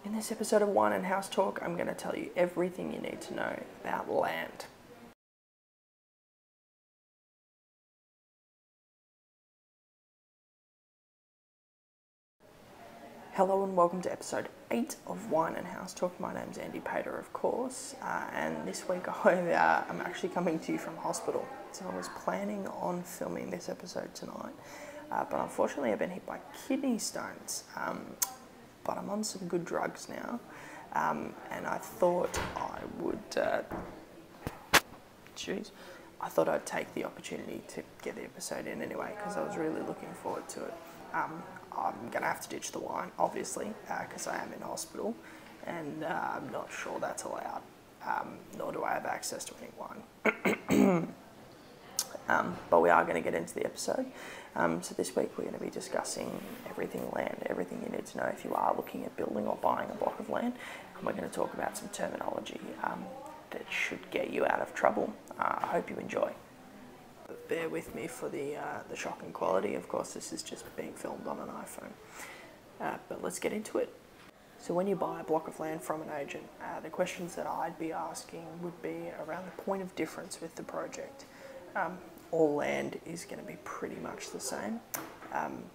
In this episode of Wine and House Talk, I'm going to tell you everything you need to know about land. Hello and welcome to episode 8 of Wine and House Talk. My name's Andy Pater, of course, and this week I'm actually coming to you from hospital. So I was planning on filming this episode tonight, but unfortunately I've been hit by kidney stones. But I'm on some good drugs now, and I thought I would, I thought I'd take the opportunity to get the episode in anyway, because I was really looking forward to it. I'm going to have to ditch the wine, obviously, because I am in hospital, and I'm not sure that's allowed, nor do I have access to any wine. But we are going to get into the episode. So this week we're going to be discussing everything land, everything you need to know if you are looking at building or buying a block of land. And we're going to talk about some terminology that should get you out of trouble. I hope you enjoy. But bear with me for the shocking quality. Of course, this is just being filmed on an iPhone. But let's get into it. So when you buy a block of land from an agent, the questions that I'd be asking would be around the point of difference with the project. All land is going to be pretty much the same,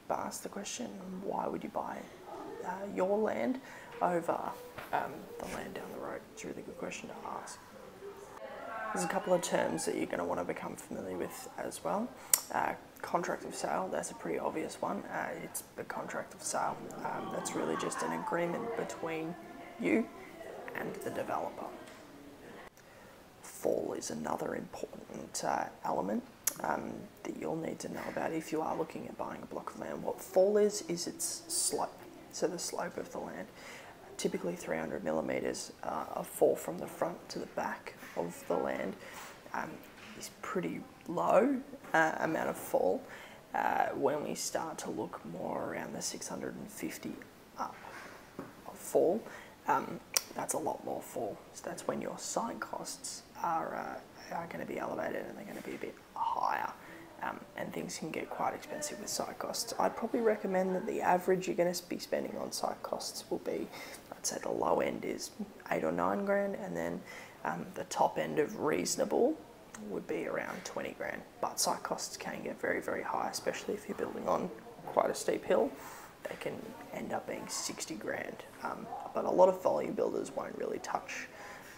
but ask the question, why would you buy your land over the land down the road? It's a really good question to ask. There's a couple of terms that you're going to want to become familiar with as well. Contract of sale, that's a pretty obvious one. It's the contract of sale. That's really just an agreement between you and the developer. Fall is another important element that you'll need to know about if you are looking at buying a block of land. What fall is its slope, so the slope of the land. Typically 300 millimetres of fall from the front to the back of the land is pretty low amount of fall. When we start to look more around the 650 up of fall, that's a lot more fall. So that's when your site costs are going to be elevated and they're going to be a bit higher, and things can get quite expensive with site costs. I'd probably recommend that the average you're going to be spending on site costs will be, I'd say the low end is 8 or 9 grand, and then the top end of reasonable would be around 20 grand. But site costs can get very, very high, especially if you're building on quite a steep hill. They can end up being 60 grand. But a lot of volume builders won't really touch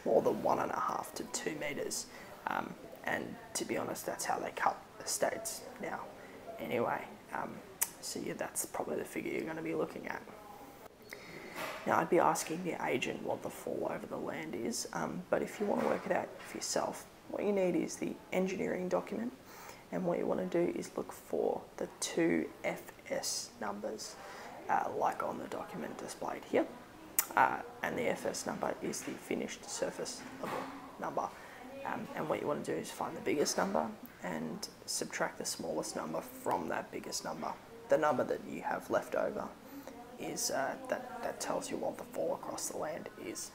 more than 1.5 to 2 metres. And to be honest, that's how they cut estates now. Anyway, so yeah, that's probably the figure you're going to be looking at. Now, I'd be asking the agent what the fall over the land is, but if you want to work it out for yourself, what you need is the engineering document, and what you want to do is look for the 2 FS numbers, like on the document displayed here. And the FS number is the finished surface level number. And what you want to do is find the biggest number and subtract the smallest number from that biggest number. The number that you have left over is that tells you what the fall across the land is.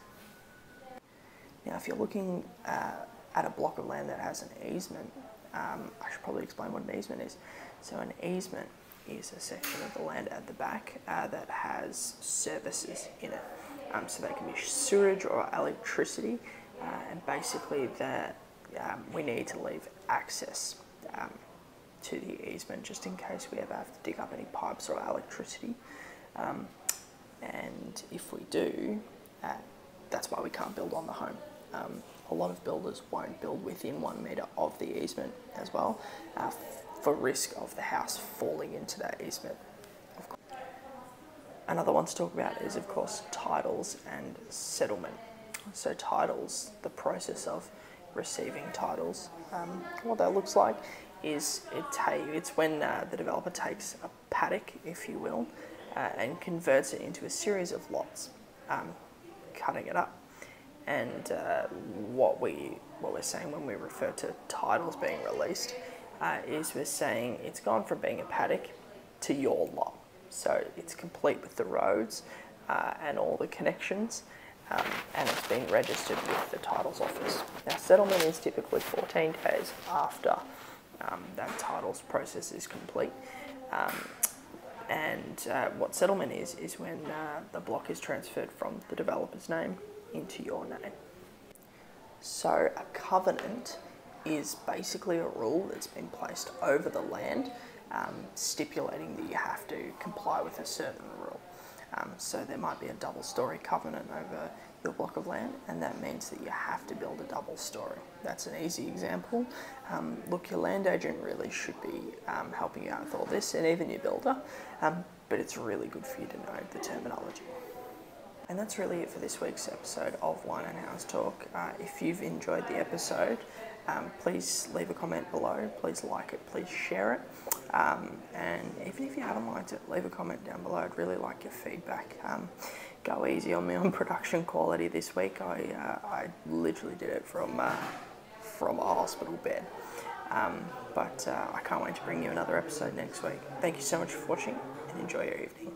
Now, if you're looking at a block of land that has an easement, I should probably explain what an easement is. So an easement is a section of the land at the back that has services in it. So they can be sewage or electricity, and basically we need to leave access to the easement just in case we ever have to dig up any pipes or electricity. And if we do, that's why we can't build on the home. A lot of builders won't build within 1 metre of the easement as well, for risk of the house falling into that easement. Another one to talk about is, of course, titles and settlement. So titles, the process of receiving titles, what that looks like is it's when the developer takes a paddock, if you will, and converts it into a series of lots, cutting it up. And what we're saying when we refer to titles being released is we're saying it's gone from being a paddock to your lot. So it's complete with the roads and all the connections, and it's been registered with the titles office. Now, settlement is typically 14 days after that titles process is complete. And what settlement is when the block is transferred from the developer's name into your name. So a covenant is basically a rule that's been placed over the land, stipulating that you have to comply with a certain rule. So there might be a double-story covenant over your block of land, and that means that you have to build a double story. That's an easy example. Look, your land agent really should be helping you out with all this, and even your builder, but it's really good for you to know the terminology. And that's really it for this week's episode of Wine and House Talk. If you've enjoyed the episode, please leave a comment below, please like it, please share it. And even if you haven't liked it, leave a comment down below. I'd really like your feedback. Go easy on me on production quality this week. I literally did it from a hospital bed. But I can't wait to bring you another episode next week. Thank you so much for watching and enjoy your evening.